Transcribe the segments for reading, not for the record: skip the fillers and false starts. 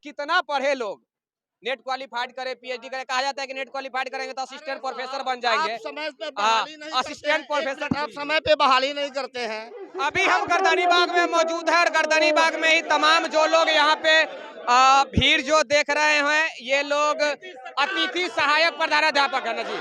कितना पढ़े लोग, नेट क्वालिफाइड करे, पीएचडी करे, कहा जाता है कि नेट क्वालिफाइड करेंगे तो असिस्टेंट प्रोफेसर बन जाएंगे। आप समय पे बहाली नहीं असिस्टेंट प्रोफेसर आप समय पे बहाली नहीं करते हैं। अभी हम गर्दनी बाग में मौजूद है और गर्दनी बाग में ही तमाम जो लोग यहाँ पे भीड़ जो देख रहे हैं, ये लोग अतिथि सहायक प्रधानाध्यापक है ना जी,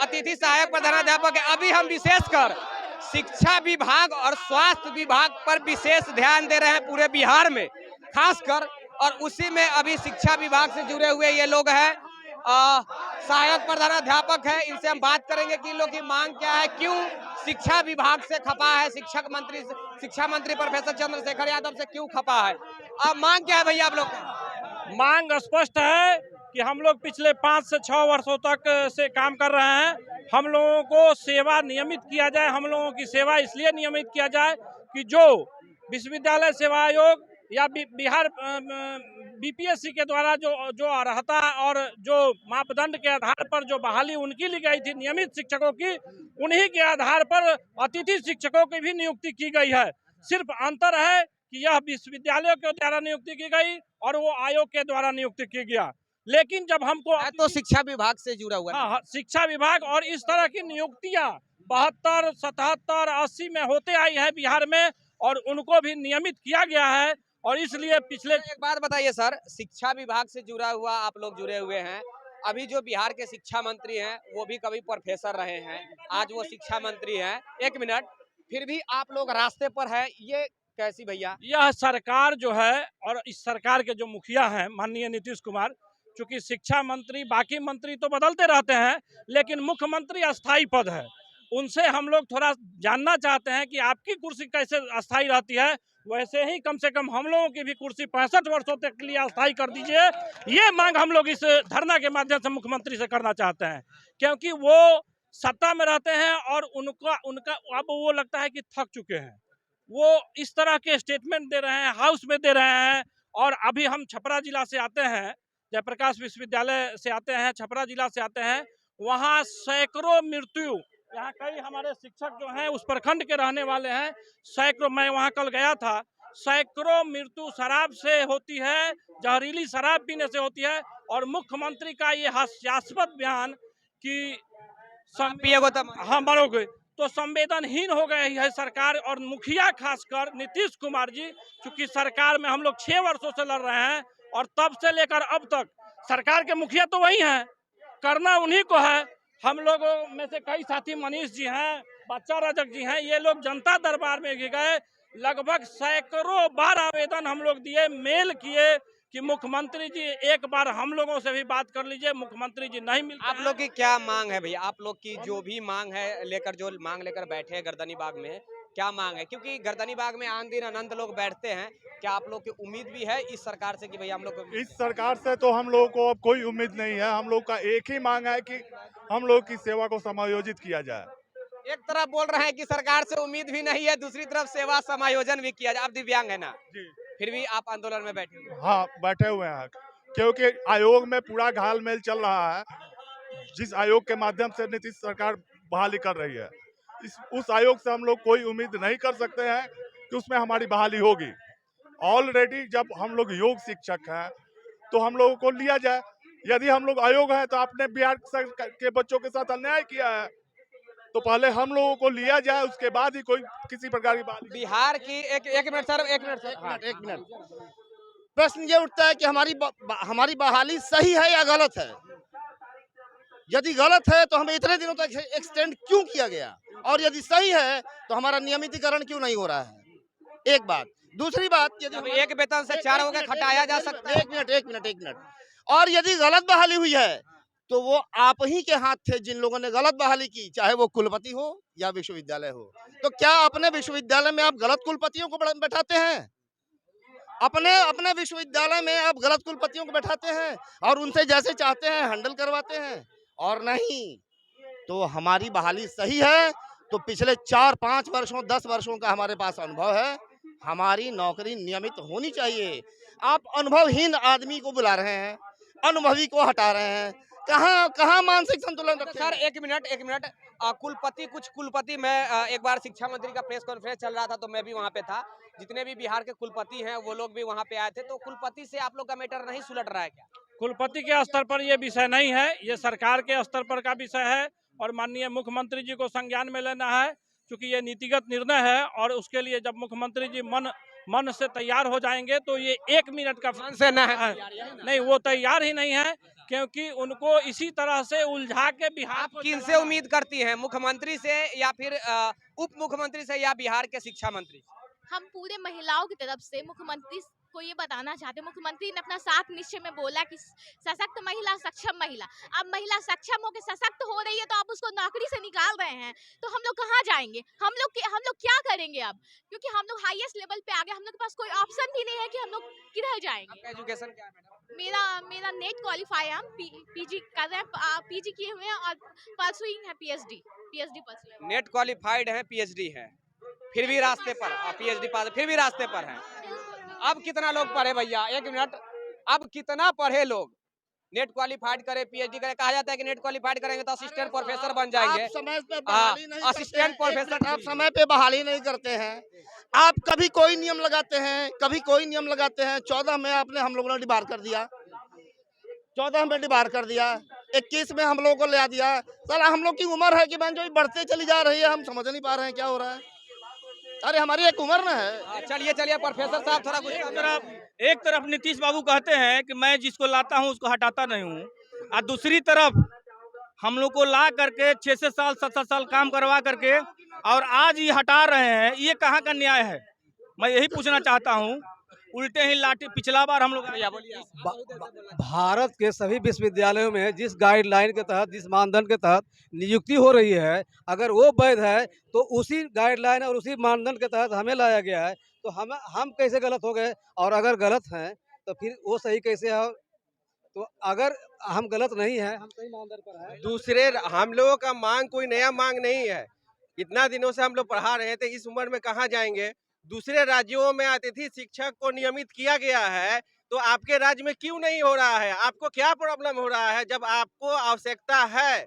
अतिथि सहायक प्रधानाध्यापक है। अभी हम विशेषकर शिक्षा विभाग और स्वास्थ्य विभाग पर विशेष ध्यान दे रहे हैं पूरे बिहार में खासकर, और उसी में अभी शिक्षा विभाग से जुड़े हुए ये लोग हैं, सहायक प्रधानाध्यापक है। इनसे हम बात करेंगे कि इन लोग की मांग क्या है, क्यों शिक्षा विभाग से खपा है, शिक्षा मंत्री प्रोफेसर चंद्रशेखर यादव से क्यों खपा है। अब मांग क्या है भैया आप लोग का? मांग स्पष्ट है कि हम लोग पिछले 5 से 6 वर्षों तक से काम कर रहे हैं। हम लोगों को सेवा नियमित किया जाए। हम लोगों की सेवा इसलिए नियमित किया जाए कि जो विश्वविद्यालय सेवा आयोग या बिहार बीपीएससी के द्वारा जो अर्हता और जो मापदंड के आधार पर जो बहाली उनकी ली गई थी नियमित शिक्षकों की, उन्हीं के आधार पर अतिथि शिक्षकों की भी नियुक्ति की गई है। सिर्फ अंतर है कि यह विश्वविद्यालयों के द्वारा नियुक्ति की गई और वो आयोग के द्वारा नियुक्ति की गया। लेकिन जब हमको तो शिक्षा विभाग से जुड़ा हुआ है। हाँ, शिक्षा विभाग और इस तरह की नियुक्तियां 72, 77, 80 में होते आई है बिहार में, और उनको भी नियमित किया गया है। और इसलिए पिछले एक बात बताइए सर, शिक्षा विभाग से जुड़ा हुआ आप लोग जुड़े हुए हैं, अभी जो बिहार के शिक्षा मंत्री हैं वो भी कभी प्रोफेसर रहे हैं, आज वो शिक्षा मंत्री हैं, एक मिनट, फिर भी आप लोग रास्ते पर है, ये कैसी भैया? यह सरकार जो है और इस सरकार के जो मुखिया हैं माननीय नीतीश कुमार, चूंकि शिक्षा मंत्री, बाकी मंत्री तो बदलते रहते हैं लेकिन मुख्यमंत्री अस्थायी पद है, उनसे हम लोग थोड़ा जानना चाहते हैं कि आपकी कुर्सी कैसे अस्थायी रहती है। वैसे ही कम से कम हम लोगों की भी कुर्सी 65 वर्षों तक के लिए अस्थायी कर दीजिए। ये मांग हम लोग इस धरना के माध्यम से मुख्यमंत्री से करना चाहते हैं, क्योंकि वो सत्ता में रहते हैं और उनका अब वो लगता है कि थक चुके हैं। वो इस तरह के स्टेटमेंट दे रहे हैं, हाउस में दे रहे हैं। और अभी हम छपरा जिला से आते हैं, जयप्रकाश विश्वविद्यालय से आते हैं, छपरा जिला से आते हैं, वहाँ सैकड़ों मृत्यु, यहाँ कई हमारे शिक्षक जो हैं उस प्रखंड के रहने वाले हैं, सैकड़ों, मैं वहाँ कल गया था, सैकड़ों मृत्यु शराब से होती है, जहरीली शराब पीने से होती है। और मुख्यमंत्री का ये हास्यास्पद बयान कि हम मरोगे, तो संवेदनहीन हो गई है सरकार और मुखिया खासकर नीतीश कुमार जी। क्योंकि सरकार में हम लोग 6 वर्षों से लड़ रहे हैं और तब से लेकर अब तक सरकार के मुखिया तो वही हैं, करना उन्हीं को है। हम लोगों में से कई साथी मनीष जी हैं, बच्चा रजक जी हैं, ये लोग जनता दरबार में गए, लगभग सैकड़ों बार आवेदन हम लोग दिए, मेल किए कि मुख्यमंत्री जी एक बार हम लोगों से भी बात कर लीजिए। मुख्यमंत्री जी नहीं मिलते। आप लोग की क्या मांग है भैया? आप लोग की जो भी मांग है जो मांग लेकर बैठे हैं गर्दनी बाग में, क्या मांग है? क्योंकि गर्दनी बाग में आन दिन अनंत लोग बैठते हैं, क्या आप लोग की उम्मीद भी है इस सरकार से कि भैया हम लोग इस सरकार से तो हम लोगों को अब कोई उम्मीद नहीं है। हम लोग का एक ही मांग है कि हम लोग की सेवा को समायोजित किया जाए। एक तरफ बोल रहे हैं कि सरकार से उम्मीद भी नहीं है, दूसरी तरफ सेवा समायोजन भी किया जाए। आप दिव्यांग है ना जी, फिर भी आप आंदोलन में बैठे हुए? हाँ, बैठे हुए हैं क्योंकि आयोग में पूरा घालमेल चल रहा है। जिस आयोग के माध्यम से नीतीश सरकार बहाली कर रही है, उस आयोग से हम लोग कोई उम्मीद नहीं कर सकते हैं कि उसमें हमारी बहाली होगी। ऑलरेडी जब हम लोग योग शिक्षक हैं तो हम लोगों को लिया जाए। यदि हम लोग आयोग हैं तो आपने बिहार के बच्चों के साथ अन्याय किया है, तो पहले हम लोगों को लिया जाए, उसके बाद ही कोई किसी प्रकार की बात। बिहार की एक मिनट सर, एक मिनट प्रश्न ये उठता है कि हमारी बहाली सही है या गलत है। यदि गलत है तो हमें इतने दिनों तक एक्सटेंड क्यों किया गया, और यदि सही है तो हमारा नियमितीकरण क्यों नहीं हो रहा है। एक बात। दूसरी बात, यदि एक वेतन से 4 हो गए, हटाया जा सकता है। एक मिनट। और यदि गलत बहाली हुई है तो वो आप ही के हाथ थे जिन लोगों ने गलत बहाली की, चाहे वो कुलपति हो या विश्वविद्यालय हो। तो क्या अपने विश्वविद्यालय में आप गलत कुलपतियों को बैठाते हैं? अपने विश्वविद्यालय में आप गलत कुलपतियों को बैठाते हैं और उनसे जैसे चाहते हैं हैंडल करवाते हैं। और नहीं तो हमारी बहाली सही है तो पिछले 4-5 वर्षों 10 वर्षों का हमारे पास अनुभव है, हमारी नौकरी नियमित होनी चाहिए। आप अनुभवहीन आदमी को बुला रहे हैं, अनुभवी को हटा रहे हैं। कहाँ कहाँ मानसिक संतुलन रखें? सर एक मिनट कुछ कुलपति मैं एक बार शिक्षा मंत्री का प्रेस कॉन्फ्रेंस चल रहा था तो मैं भी वहाँ पे था। जितने भी बिहार के कुलपति हैं वो लोग भी वहाँ पे आए थे, तो कुलपति से आप लोग का मैटर नहीं सुलझ रहा है क्या? कुलपति के स्तर पर ये विषय नहीं है, ये सरकार के स्तर पर का विषय है और माननीय मुख्यमंत्री जी को संज्ञान में लेना है, क्योंकि ये नीतिगत निर्णय है और उसके लिए जब मुख्यमंत्री जी मन से तैयार हो जाएंगे तो ये 1 मिनट का मन से न है नहीं, वो तैयार ही नहीं है, क्योंकि उनको इसी तरह से उलझा के बिहार आप को किन से चलाना- उम्मीद करती हैं, मुख्यमंत्री से या फिर उप मुख्यमंत्री से या बिहार के शिक्षा मंत्री? हम पूरे महिलाओं की तरफ से मुख्यमंत्री को ये बताना चाहते हैं, मुख्यमंत्री ने अपना 7 निश्चय में बोला कि सशक्त महिला सक्षम महिला। अब महिला सक्षम होकर सशक्त हो रही है तो आप उसको नौकरी से निकाल रहे हैं, तो हम लोग कहाँ जाएंगे? हम लोग क्या करेंगे अब? क्योंकि हम लोग हाईएस्ट लेवल पे आ गए, हम लोग के पास कोई ऑप्शन भी नहीं है कि हम लोग किधर जाएंगे। आपका एजुकेशन क्या है मैडम? मेरा नेट क्वालिफाई है, हम पीजी कर रहे हैं, पीजी किए हुए हैं और परसुइंग है पीएचडी परसुइंग। नेट क्वालिफाइड है, पीएचडी है, फिर भी रास्ते पर, पीएचडी पास फिर भी रास्ते पर हैं। अब कितना लोग पढ़े भैया, 1 मिनट, अब कितना पढ़े लोग? नेट क्वालिफाइड करे, पीएचडी करे, कहा जाता है कि नेट क्वालिफाइड करेंगे तो असिस्टेंट प्रोफेसर बन जाएंगे। आप समय पे बहाली नहीं करते असिस्टेंट हैं। प्रोफेसर आप समय पे बहाली नहीं करते हैं। आप कभी कोई नियम लगाते हैं, कभी कोई नियम लगाते हैं। 14 में आपने हम लोगों ने डिबार कर दिया, 14 में डिबार कर दिया, 21 में हम लोगों को ले दिया। सर हम लोग की उम्र है कि बहन जो बढ़ते चली जा रही है, हम समझ नहीं पा रहे हैं क्या हो रहा है। अरे हमारी एक उम्र ना है। चलिए प्रोफेसर साहब थोड़ा कुछ एक तरफ नीतीश बाबू कहते हैं कि मैं जिसको लाता हूं उसको हटाता नहीं हूं, और दूसरी तरफ हम लोग को ला करके 6 साल 7 साल काम करवा करके और आज ये हटा रहे हैं, ये कहाँ का न्याय है? मैं यही पूछना चाहता हूं। उल्टे ही लाठी, पिछला बार हम लोग भारत के सभी विश्वविद्यालयों में जिस गाइडलाइन के तहत, जिस मानदंड के तहत नियुक्ति हो रही है, अगर वो वैध है तो उसी गाइडलाइन और उसी मानदंड के तहत हमें लाया गया है, तो हम कैसे गलत हो गए? और अगर गलत हैं तो फिर वो सही कैसे है? तो अगर हम गलत नहीं है, हम सही मानदंड पर है। दूसरे हम लोगों का मांग कोई नया मांग नहीं है। इतना दिनों से हम लोग पढ़ा रहे थे, इस उम्र में कहाँ जाएंगे? दूसरे राज्यों में अतिथि शिक्षक को नियमित किया गया है, तो आपके राज्य में क्यों नहीं हो रहा है? आपको क्या प्रॉब्लम हो रहा है जब आपको आवश्यकता है?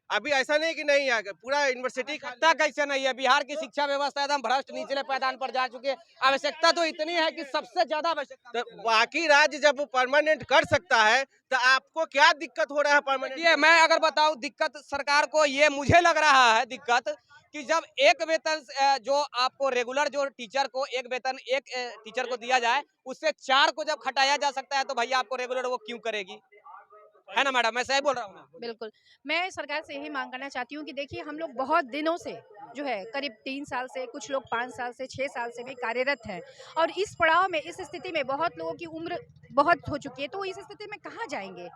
अभी ऐसा नहीं कि नहीं है, पूरा यूनिवर्सिटी आवश्यकता कैसे नहीं है? बिहार की शिक्षा व्यवस्था एकदम भ्रष्ट निचले पायदान पर जा चुकी है। आवश्यकता तो इतनी है कि सबसे ज्यादा आवश्यकता। तो बाकी राज्य जब वो परमानेंट कर सकता है तो आपको क्या दिक्कत हो रहा है परमानेंट? ये मैं अगर बताऊं, दिक्कत सरकार को ये मुझे लग रहा है दिक्कत कि जब एक वेतन जो आपको रेगुलर जो टीचर को एक वेतन एक टीचर को दिया जाए, उससे 4 को जब खटाया जा सकता है तो भैया आपको रेगुलर वो क्यों करेगी? है ना मैडम, मैं सही बोल रहा हूँ? बिल्कुल, मैं सरकार से यही मांग करना चाहती हूँ कि देखिए हम लोग बहुत दिनों से जो है करीब 3 साल से, कुछ लोग 5 साल से, 6 साल से भी कार्यरत हैं और इस पड़ाव में, इस स्थिति में बहुत लोगों की उम्र बहुत हो चुकी है, तो इस स्थिति में कहाँ जाएंगे?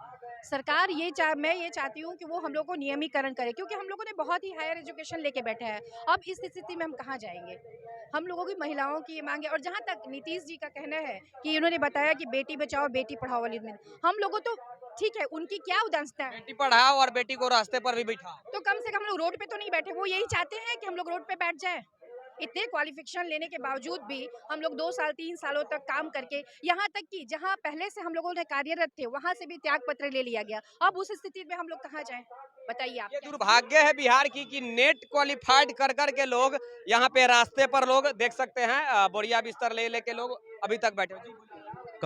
सरकार मैं ये चाहती हूँ कि वो हम लोग को नियमीकरण करे, क्योंकि हम लोगों ने बहुत ही हायर एजुकेशन लेके बैठे हैं। अब इस स्थिति में हम कहाँ जाएंगे? हम लोगों की महिलाओं की ये मांग है। और जहाँ तक नीतीश जी का कहना है कि उन्होंने बताया कि बेटी बचाओ बेटी पढ़ाओ वाली में, हम लोगों तो ठीक है, उनकी क्या उदारता है? बेटी पढ़ाओ और बेटी को रास्ते पर भी बिठाओ। तो कम से कम लोग रोड पे तो नहीं बैठे। वो यही चाहते हैं कि हम लोग रोड पे बैठ जाएं। इतने क्वालिफिकेशन लेने के बावजूद भी हम लोग 2 साल 3 सालों तक काम करके, यहाँ तक कि जहाँ पहले से हम लोगों ने कार्यरत थे वहाँ से भी त्याग पत्र ले लिया गया। अब उस स्थिति में हम लोग कहाँ जाएं? बताइए आप। ये दुर्भाग्य है बिहार की कि नेट क्वालिफाइड कर के लोग यहाँ पे रास्ते पर लोग देख सकते हैं, बोरिया बिस्तर ले लेके लोग अभी तक बैठे हैं।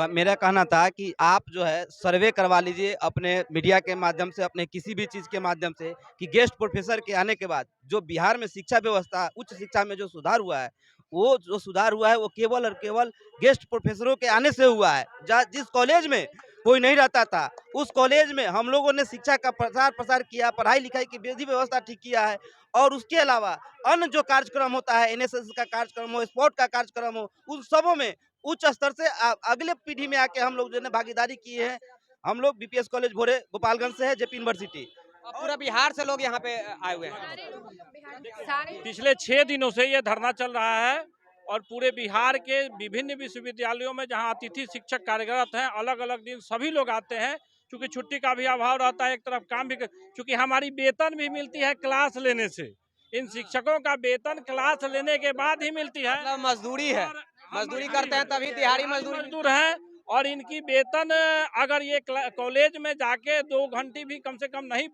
मेरा कहना था कि आप जो है सर्वे करवा लीजिए अपने मीडिया के माध्यम से, अपने किसी भी चीज़ के माध्यम से, कि गेस्ट प्रोफेसर के आने के बाद जो बिहार में शिक्षा व्यवस्था, उच्च शिक्षा में जो सुधार हुआ है, वो जो सुधार हुआ है वो केवल और केवल गेस्ट प्रोफेसरों के आने से हुआ है। जिस कॉलेज में कोई नहीं रहता था, उस कॉलेज में हम लोगों ने शिक्षा का प्रसार किया, पढ़ाई लिखाई की विधि व्यवस्था ठीक किया है। और उसके अलावा अन्य जो कार्यक्रम होता है, NSS का कार्यक्रम हो, स्पोर्ट का कार्यक्रम हो, उन सबों में उच्च स्तर से अगले पीढ़ी में आके हम लोग जो है भागीदारी किए हैं। हम लोग BPS कॉलेज भोरे गोपालगंज से है, JP यूनिवर्सिटी। पूरा बिहार से लोग यहाँ पे आए हुए हैं। पिछले 6 दिनों से ये धरना चल रहा है और पूरे बिहार के विभिन्न विश्वविद्यालयों में जहाँ अतिथि शिक्षक कार्यरत हैं, अलग अलग दिन सभी लोग आते हैं, क्योंकि छुट्टी का भी अभाव रहता है, एक तरफ काम भी, क्योंकि हमारी वेतन भी मिलती है क्लास लेने से। इन शिक्षकों का वेतन क्लास लेने के बाद ही मिलती है। मतलब मजदूरी है, मजदूरी करते हैं तभी दिहाड़ी मजदूर हैं और इनकी वेतन अगर ये कॉलेज में जाके 2 घंटे भी कम से कम नहीं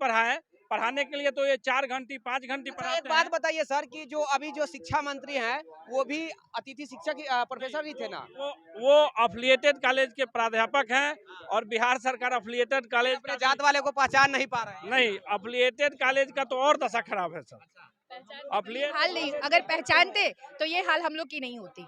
पढ़ाने के लिए तो ये 4 घंटे 5 घंटे एक पढ़ाते बात हैं। बताइए सर कि जो अभी जो शिक्षा मंत्री हैं वो भी अतिथि शिक्षक प्रोफेसर ही थे ना? वो अफिलिएटेड कॉलेज के प्राध्यापक हैं और बिहार सरकार अफिलिएटेड कॉलेज अपने जात वाले को पहचान नहीं पा रहे हैं। नहीं, अफिलिएटेड कॉलेज का तो और दशा खराब है सर। हाल नहीं, अगर पहचानते तो ये हाल हम लोग की नहीं होती।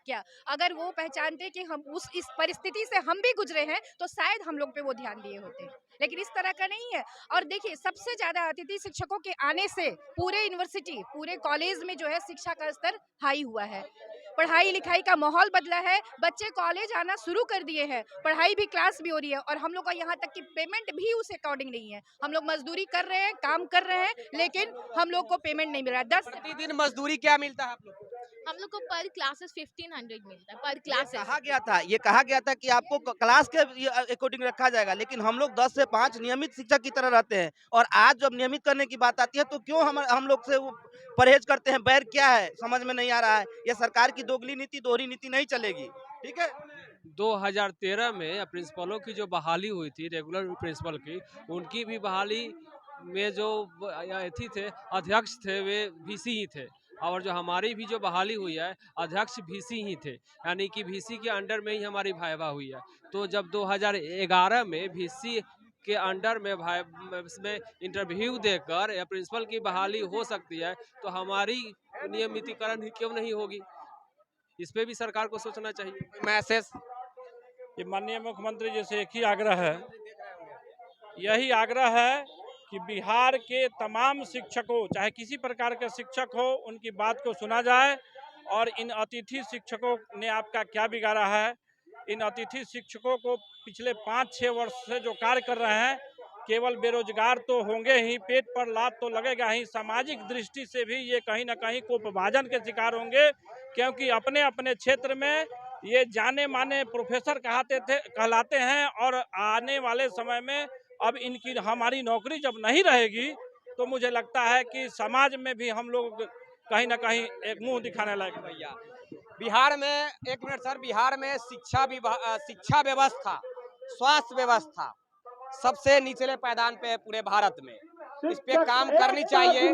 क्या अगर वो पहचानते कि हम इस परिस्थिति से हम भी गुजरे हैं तो शायद हम लोग पे वो ध्यान दिए होते, लेकिन इस तरह का नहीं है। और देखिए, सबसे ज्यादा अतिथि शिक्षकों के आने से पूरे यूनिवर्सिटी, पूरे कॉलेज में जो है शिक्षा का स्तर हाई हुआ है, पढ़ाई लिखाई का माहौल बदला है, बच्चे कॉलेज आना शुरू कर दिए हैं, पढ़ाई भी क्लास भी हो रही है, और हम लोग का यहाँ तक कि पेमेंट भी उस अकॉर्डिंग नहीं है। हम लोग मजदूरी कर रहे हैं, काम कर रहे हैं, लेकिन हम लोग को पेमेंट नहीं मिल रहा है। 10 प्रतिदिन मजदूरी क्या मिलता है आप लोग को? हम लोग को पर क्लासेस 1500 मिलता है पर क्लासेस। ये कहा गया था कि आपको क्लास के अकॉर्डिंग रखा जाएगा, लेकिन हम लोग 10 से 5 नियमित शिक्षक की तरह रहते हैं, और आज जब नियमित करने की बात आती है तो क्यों हम लोग से वो परहेज करते हैं? बैर क्या है समझ में नहीं आ रहा है। ये सरकार की दोगली नीति, दोहरी नीति नहीं चलेगी। ठीक है, 2013 में प्रिंसिपलों की जो बहाली हुई थी, रेगुलर प्रिंसिपल की, उनकी भी बहाली में जो अतिथि थे, अध्यक्ष थे, वे वीसी ही थे, और जो हमारी भी जो बहाली हुई है अध्यक्ष वीसी ही थे, यानी कि वीसी के अंडर में ही हमारी भाइवा हुई है। तो जब 2011 में वीसी के अंडर में इसमें इंटरव्यू देकर या प्रिंसिपल की बहाली हो सकती है, तो हमारी नियमितीकरण ही क्यों नहीं होगी? इस पे भी सरकार को सोचना चाहिए। मैसेज ये माननीय मुख्यमंत्री जी से एक ही आग्रह है, यही आग्रह है कि बिहार के तमाम शिक्षकों, चाहे किसी प्रकार के शिक्षक हो, उनकी बात को सुना जाए। और इन अतिथि शिक्षकों ने आपका क्या बिगाड़ा है? इन अतिथि शिक्षकों को पिछले 5-6 वर्ष से जो कार्य कर रहे हैं, केवल बेरोजगार तो होंगे ही, पेट पर लात तो लगेगा ही, सामाजिक दृष्टि से भी ये कहीं ना कहीं कुप्रभाजन के शिकार होंगे, क्योंकि अपने अपने क्षेत्र में ये जाने माने प्रोफेसर कहलाते हैं। और आने वाले समय में अब इनकी हमारी नौकरी जब नहीं रहेगी तो मुझे लगता है कि समाज में भी हम लोग कहीं ना कहीं एक मुंह दिखाने लायक। भैया, बिहार में, एक मिनट सर, बिहार में शिक्षा व्यवस्था, स्वास्थ्य व्यवस्था सबसे निचले पायदान पे है पूरे भारत में। इस पे काम करनी चाहिए।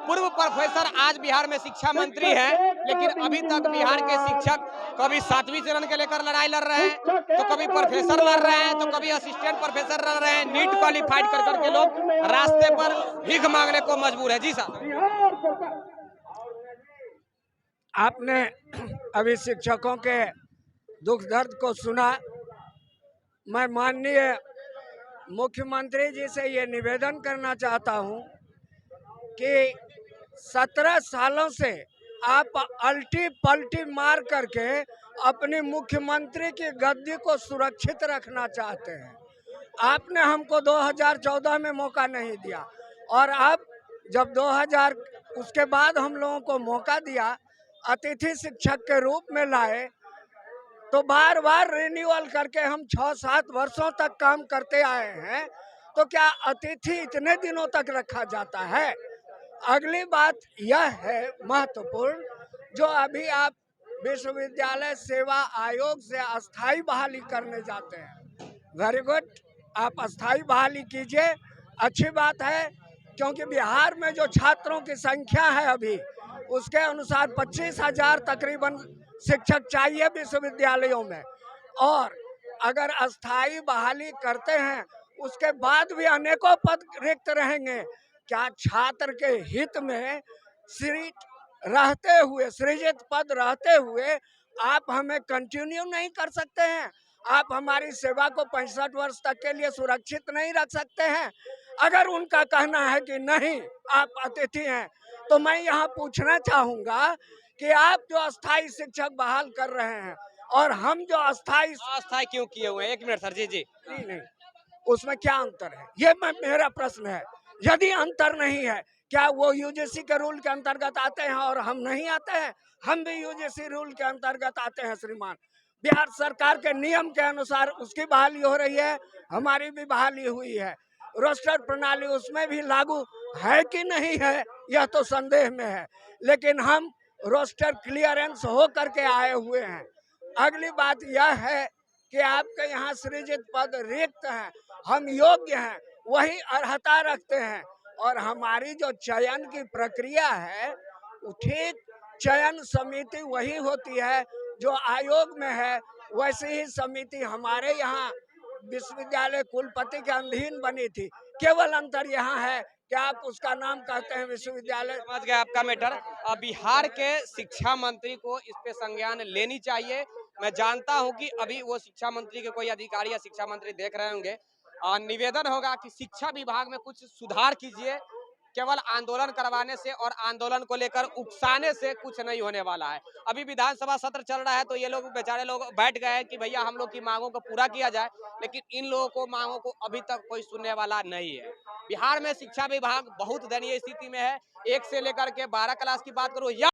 पूर्व प्रोफेसर आज बिहार में शिक्षा मंत्री हैं, लेकिन अभी तक बिहार के शिक्षक कभी 7वीं चरण के लेकर लड़ाई लड़ रहे हैं, तो कभी प्रोफेसर लड़ रहे हैं, तो कभी असिस्टेंट प्रोफेसर लड़ रहे हैं। नीट क्वालिफाइड कर करके लोग रास्ते पर भीख मांगने को मजबूर है। जी साहब, आपने अभी शिक्षकों के दुख दर्द को सुना। मैं माननीय मुख्यमंत्री जी से ये निवेदन करना चाहता हूँ कि 17 सालों से आप अल्टी पल्टी मार करके अपनी मुख्यमंत्री की गद्दी को सुरक्षित रखना चाहते हैं। आपने हमको 2014 में मौका नहीं दिया, और अब जब 2000 उसके बाद हम लोगों को मौका दिया, अतिथि शिक्षक के रूप में लाए, तो बार बार रिन्यूअल करके हम 6-7 वर्षों तक काम करते आए हैं। तो क्या अतिथि इतने दिनों तक रखा जाता है? अगली बात यह है महत्वपूर्ण, जो अभी आप विश्वविद्यालय सेवा आयोग से अस्थाई बहाली करने जाते हैं। वेरी गुड, आप अस्थाई बहाली कीजिए, अच्छी बात है, क्योंकि बिहार में जो छात्रों की संख्या है अभी, उसके अनुसार 25,000 तकरीबन शिक्षक चाहिए विश्वविद्यालयों में। और अगर अस्थाई बहाली करते हैं, उसके बाद भी अनेकों पद रिक्त रहेंगे। क्या छात्र के हित में सृजित पद रहते हुए आप हमें कंटिन्यू नहीं कर सकते हैं? आप हमारी सेवा को 65 वर्ष तक के लिए सुरक्षित नहीं रख सकते हैं? अगर उनका कहना है कि नहीं, आप अतिथि हैं, तो मैं यहाँ पूछना चाहूँगा कि आप जो अस्थाई शिक्षक बहाल कर रहे हैं और हम जो अस्थाई क्यों किए हुए हैं? 1 मिनट सर। जी, नहीं, उसमें क्या अंतर है, ये मेरा प्रश्न है। यदि अंतर नहीं है, क्या वो यूजीसी के रूल के अंतर्गत आते हैं और हम नहीं आते हैं? हम भी यूजीसी रूल के अंतर्गत आते हैं श्रीमान। बिहार सरकार के नियम के अनुसार उसकी बहाली हो रही है, हमारी भी बहाली हुई है। रोस्टर प्रणाली उसमें भी लागू है कि नहीं है, यह तो संदेह में है, लेकिन हम रोस्टर क्लियरेंस हो करके आए हुए हैं। अगली बात यह है कि आपके यहाँ सृजित पद रिक्त हैं, हम योग्य हैं, वही अर्हता रखते हैं और हमारी जो चयन की प्रक्रिया है वो ठीक चयन समिति वही होती है जो आयोग में है, वैसे ही समिति हमारे यहाँ विश्वविद्यालय कुलपति के अधीन बनी थी। केवल अंतर यहाँ है कि आप उसका नाम कहते हैं विश्वविद्यालय। समझ गए आपका मैटर। बिहार के शिक्षा मंत्री को इस पे संज्ञान लेनी चाहिए। मैं जानता हूं कि अभी वो शिक्षा मंत्री के कोई अधिकारी या शिक्षा मंत्री देख रहे होंगे। निवेदन होगा कि शिक्षा विभाग में कुछ सुधार कीजिए। केवल आंदोलन करवाने से और आंदोलन को लेकर उकसाने से कुछ नहीं होने वाला है। अभी विधानसभा सत्र चल रहा है तो ये लोग बेचारे लोग बैठ गए हैं कि भैया हम लोग की मांगों को पूरा किया जाए, लेकिन इन लोगों को मांगों को अभी तक कोई सुनने वाला नहीं है। बिहार में शिक्षा विभाग बहुत दयनीय स्थिति में है। 1 से लेकर के 12 क्लास की बात करूं या